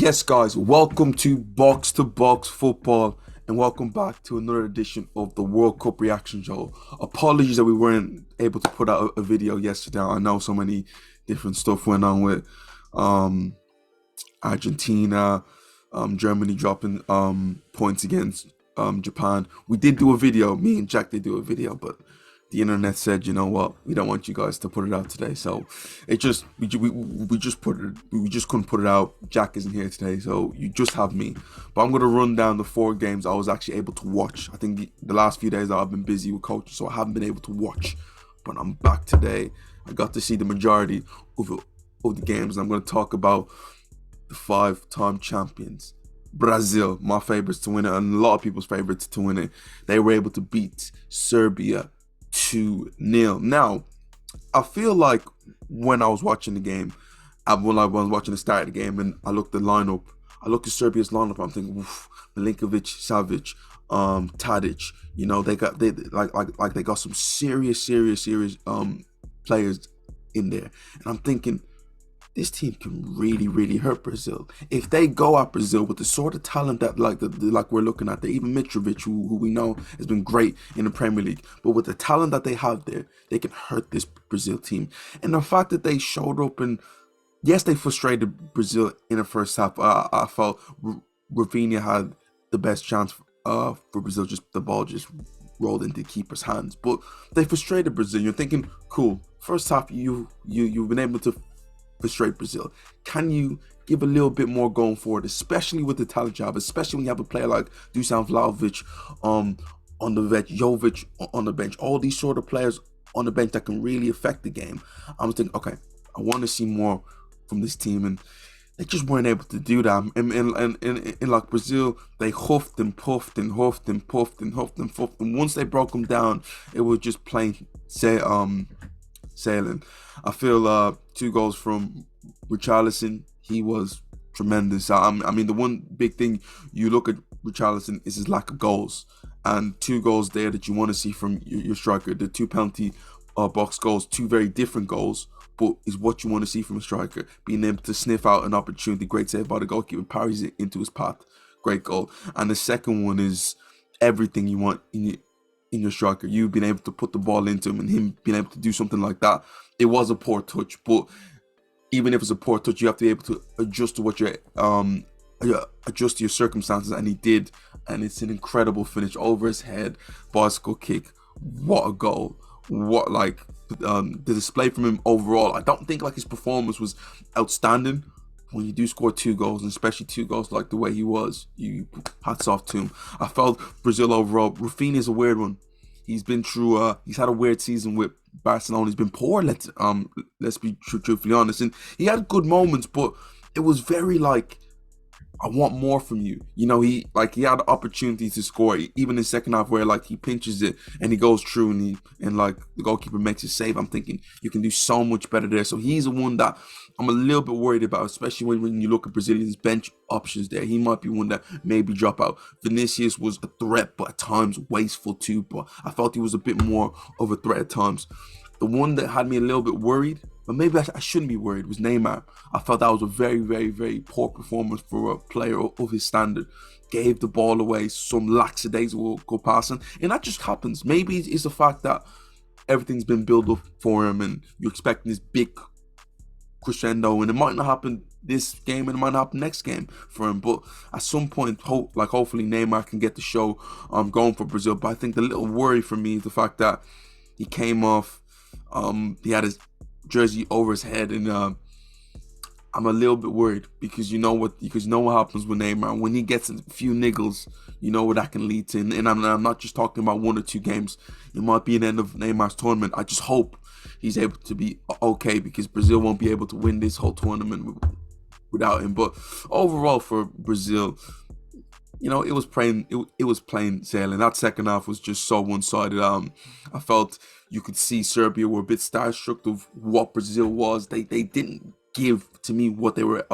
Yes, guys, welcome to Box Football, and welcome back to another edition of the World Cup reaction show. Apologies that we weren't able to put out a video yesterday. I know so many different stuff went on with um, Argentina, Germany dropping points against Japan. We did do a video. Me and Jack did do a video, but the internet said, you know what, we don't want you guys to put it out today. So it just we just put it we just couldn't put it out. Jack isn't here today, so you just have me. But I'm gonna run down the 4 games I was actually able to watch. I think the last few days I've been busy with coaching, so I haven't been able to watch. But I'm back today. I got to see the majority of the games, and I'm gonna talk about the 5-time champions. Brazil, my favorites to win it, and a lot of people's favorites to win it. They were able to beat Serbia 2-0. Now, I feel like when I was watching the game, when I was watching the start of the game, and I looked at the lineup, I looked at Serbia's lineup, I'm thinking, oof, Milinkovic, Savic, Tadic. You know, they got they got some serious players in there, and I'm thinking, this team can really hurt Brazil if they go at Brazil with the sort of talent that like we're looking at there. Even Mitrovic, who we know has been great in the Premier League, but with the talent that they have there, they can hurt this Brazil team. And the fact that they showed up, and yes, they frustrated Brazil in the first half. I felt Rafinha had the best chance for Brazil. Just the ball just rolled into the keeper's hands, but they frustrated Brazil. You're thinking, cool. First half, you've been able to frustrate Brazil. Can you give a little bit more going forward, especially with the talent job, especially when you have a player like Dusan Vlahovic on the bench, Jovic on the bench, all these sort of players on the bench that can really affect the game. I'm thinking, okay, I want to see more from this team, and they just weren't able to do that. And like Brazil, they huffed and puffed and huffed and puffed and huffed and puffed, and once they broke them down, it was just plain sailing. I feel 2 goals from Richarlison. He was tremendous. I mean, the one big thing you look at Richarlison is his lack of goals, and 2 goals there that you want to see from your striker. The 2 penalty box goals, 2 very different goals, but is what you want to see from a striker. Being able to sniff out an opportunity, great save by the goalkeeper, parries it into his path, great goal. And the second one is everything you want in your striker. You've been able to put the ball into him, and him being able to do something like that. It was a poor touch, but even if it's a poor touch, you have to be able to adjust to what your adjust to your circumstances, and he did. And it's an incredible finish over his head, bicycle kick. What a goal! What the display from him overall. I don't think his performance was outstanding. When you do score 2 goals, and especially 2 goals like the way he was, you hats off to him. I felt Brazil overall. Rafinha is a weird one. He's been through. He's had a weird season with Barcelona. He's been poor. Let's be truthfully honest. And he had good moments, but it was very I want more from you. You know, he had opportunities to score, even in the second half, where he pinches it and he goes through, and the goalkeeper makes a save. I'm thinking you can do so much better there. So he's the one that I'm a little bit worried about, especially when you look at Brazilians' bench options there. He might be one that maybe drop out. Vinicius was a threat, but at times wasteful too. But I felt he was a bit more of a threat at times. The one that had me a little bit worried, but maybe I shouldn't be worried, was Neymar. I felt that was a very poor performance for a player of his standard. Gave the ball away, some lackadaisical go passing, and that just happens. Maybe it's the fact that everything's been built up for him, and you're expecting this big crescendo, and it might not happen this game, and it might not happen next game for him. But at some point, hopefully Neymar can get the show going for Brazil. But I think the little worry for me is the fact that he came off. He had his jersey over his head, and I'm a little bit worried because you know what happens with Neymar when he gets a few niggles. You know what that can lead to, and I'm not just talking about 1 or 2 games. It might be an end of Neymar's tournament. I just hope he's able to be okay, because Brazil won't be able to win this whole tournament without him. But overall for Brazil, you know, it was plain sailing. That second half was just so one-sided. I felt you could see Serbia were a bit starstruck of what Brazil was. They didn't give to me what they were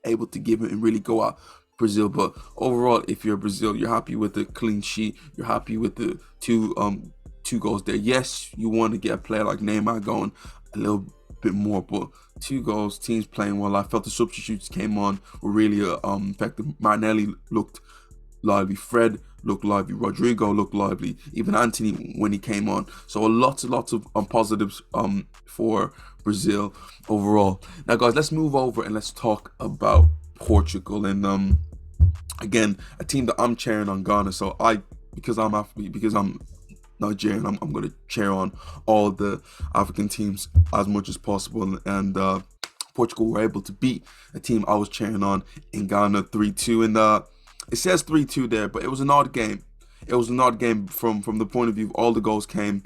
able to give and really go at Brazil. But overall, if you're Brazil, you're happy with the clean sheet. You're happy with the two goals there. Yes, you want to get a player like Neymar going a little bit more. But 2 goals, teams playing well. I felt the substitutes came on were really effective. Martinelli looked lively. Fred looked lively. Rodrigo looked lively. Even Anthony when he came on. So lots of positives for Brazil overall. Now, guys, let's move over and let's talk about Portugal. And again, a team that I'm cheering on, Ghana. So because I'm Nigerian, I'm going to cheer on all the African teams as much as possible. And Portugal were able to beat a team I was cheering on in Ghana 3-2. And it says 3-2 there, but it was an odd game. It was an odd game from the point of view of all the goals came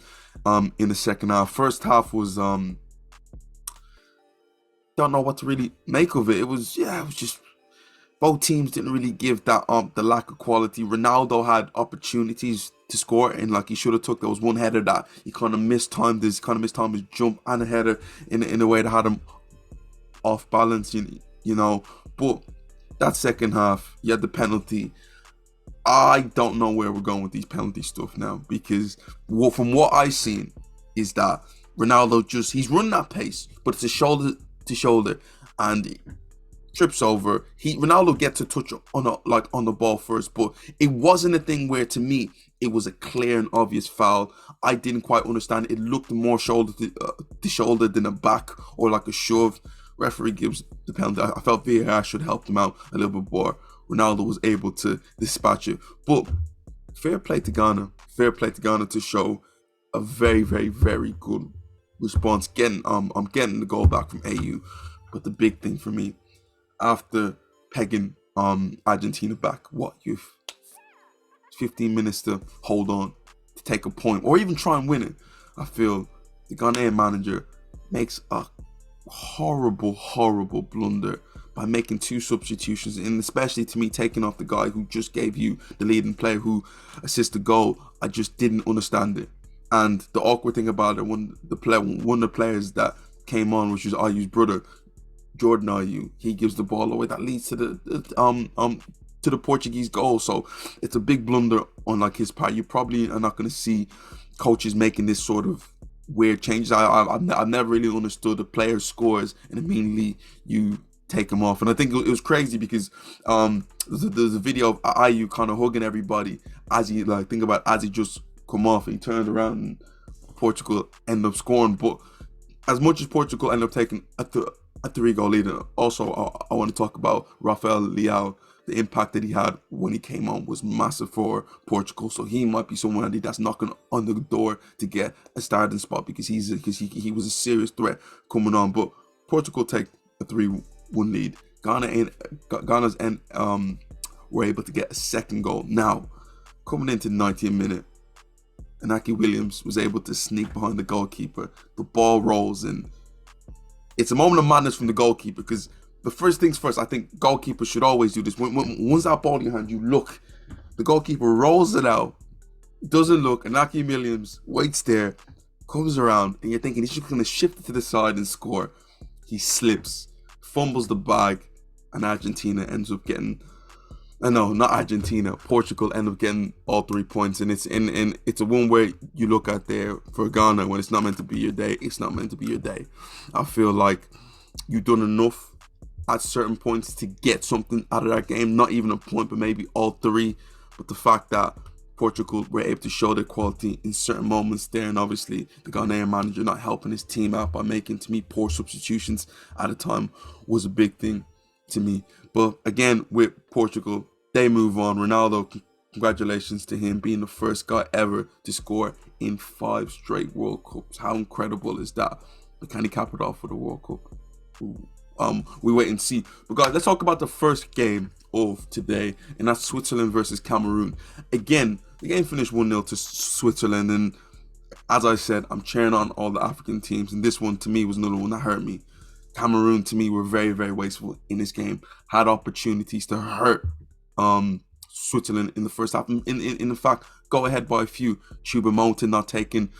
in the second half. First half was don't know what to really make of it. It was just both teams didn't really give that the lack of quality. Ronaldo had opportunities to score, and like he should have took. There was one header that he kind of mistimed his jump and a header in a way that had him off balance, you know. But that second half, you had the penalty. I don't know where we're going with these penalty stuff now, because from what I've seen is that Ronaldo he's running that pace, but it's a shoulder to shoulder, and he trips over. Ronaldo gets a touch on the ball first, but it wasn't a thing where, to me, it was a clear and obvious foul. I didn't quite understand. It looked more shoulder to shoulder than a back or like a shove. Referee gives the penalty. I felt VAR should help him out a little bit more. Ronaldo was able to dispatch it. But fair play to Ghana. Fair play to Ghana to show a very, very, very good response. I'm getting the goal back from AU. But the big thing for me, after pegging Argentina back, you've 15 minutes to hold on, to take a point, or even try and win it, I feel the Ghanaian manager makes a horrible blunder by making 2 substitutions, and especially to me taking off the guy who just gave you the leading player who assisted the goal. I just didn't understand it. And the awkward thing about it, one of the players that came on, which was Ayu's brother, Jordan Ayew, he gives the ball away that leads to the Portuguese goal. So it's a big blunder on like his part. You probably are not going to see coaches making this sort of weird changes. I've never really understood the player scores and immediately you take him off. And I think it was crazy because there's a video of Ayew kind of hugging everybody as he just come off, and he turned around and Portugal ended up scoring. But as much as Portugal ended up taking a 3-goal lead, also I want to talk about Rafael Leao. The impact that he had when he came on was massive for Portugal. So he might be someone that's knocking on the door to get a starting spot, because he was a serious threat coming on. But Portugal take a 3-1 lead. Ghana's were able to get a second goal. Now, coming into the 90th minute, Inaki Williams was able to sneak behind the goalkeeper. The ball rolls, and it's a moment of madness from the goalkeeper, because the first things first, I think goalkeepers should always do this. Once that ball in your hand, you look. The goalkeeper rolls it out, doesn't look, and Inaki Williams waits there, comes around, and you're thinking he's just going to shift it to the side and score. He slips, fumbles the bag, and Argentina ends up getting... No, not Argentina. Portugal end up getting all 3 points, and it's a one where you look at there for Ghana, when it's not meant to be your day. It's not meant to be your day. I feel like you've done enough at certain points to get something out of that game. Not even a point, but maybe all 3. But the fact that Portugal were able to show their quality in certain moments there, and obviously the Ghanaian manager not helping his team out by making, to me, poor substitutions at a time, was a big thing to me. But again, with Portugal, they move on. Ronaldo, congratulations to him being the first guy ever to score in 5 straight World Cups. How incredible is that? But can he cap it off for the World Cup? We wait and see. But guys, let's talk about the first game of today, and that's Switzerland versus Cameroon. Again, the game finished 1-0 to Switzerland, and as I said, I'm cheering on all the African teams, and this one to me was another one that hurt me. Cameroon to me were very, very wasteful in this game. Had opportunities to hurt Switzerland in the first half. In fact, go ahead by a few. Choupo-Moting not taking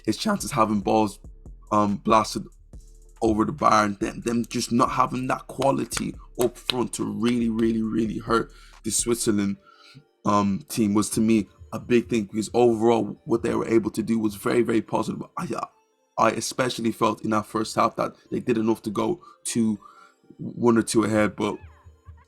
his chances, having balls blasted over the bar, and them just not having that quality up front to really hurt the Switzerland team was, to me, a big thing, because overall what they were able to do was very, very positive. I especially felt in that first half that they did enough to go 1 or 2 ahead, but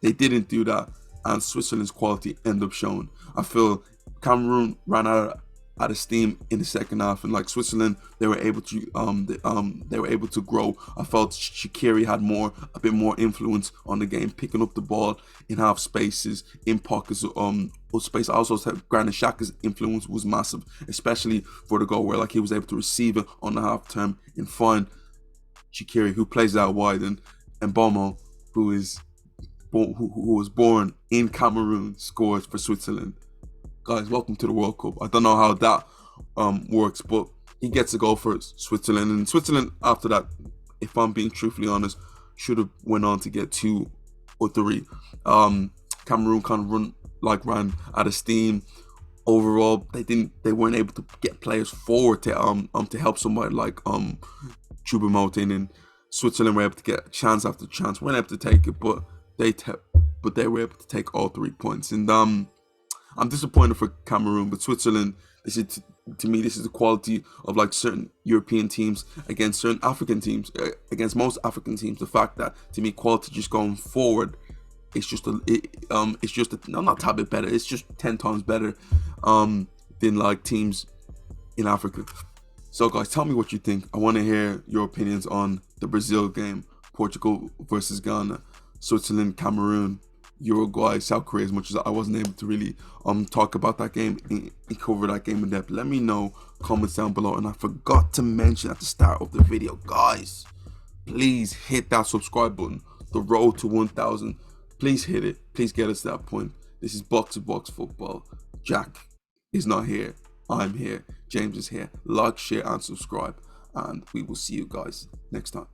they didn't do that, and Switzerland's quality ended up showing. I feel Cameroon ran out of steam in the second half, and like Switzerland, they were able to grow. I felt Shaqiri had a bit more influence on the game, picking up the ball in half spaces, in pockets of space. I also said Granit Xhaka's influence was massive, especially for the goal where like he was able to receive it on the half term and find Shaqiri, who plays out wide, and Bomo, who was born in Cameroon, scores for Switzerland. Guys, welcome to the World Cup. I don't know how that works, but he gets a goal for Switzerland. And Switzerland, after that, if I'm being truthfully honest, should have went on to get 2 or 3. Cameroon kind of ran out of steam. Overall, they weren't able to get players forward to help somebody like Choupo-Moting, and Switzerland were able to get chance after chance. Weren't able to take it, but they were able to take all 3 points. And I'm disappointed for Cameroon, but Switzerland, to me, this is the quality of like certain European teams against certain African teams, against most African teams. The fact that, to me, quality just going forward, it's just not a tad bit better. It's just 10 times better than like teams in Africa. So guys, tell me what you think. I want to hear your opinions on the Brazil game, Portugal versus Ghana, Switzerland, Cameroon, Uruguay, South Korea. As much as I wasn't able to really talk about that game and cover that game in depth, let me know, comments down below. And I forgot to mention at the start of the video, guys, please hit that subscribe button. The road to 1,000, please hit it. Please get us to that point. This is Box to Box Football. Jack is not here, I'm here, James is here. Like, share and subscribe, and we will see you guys next time.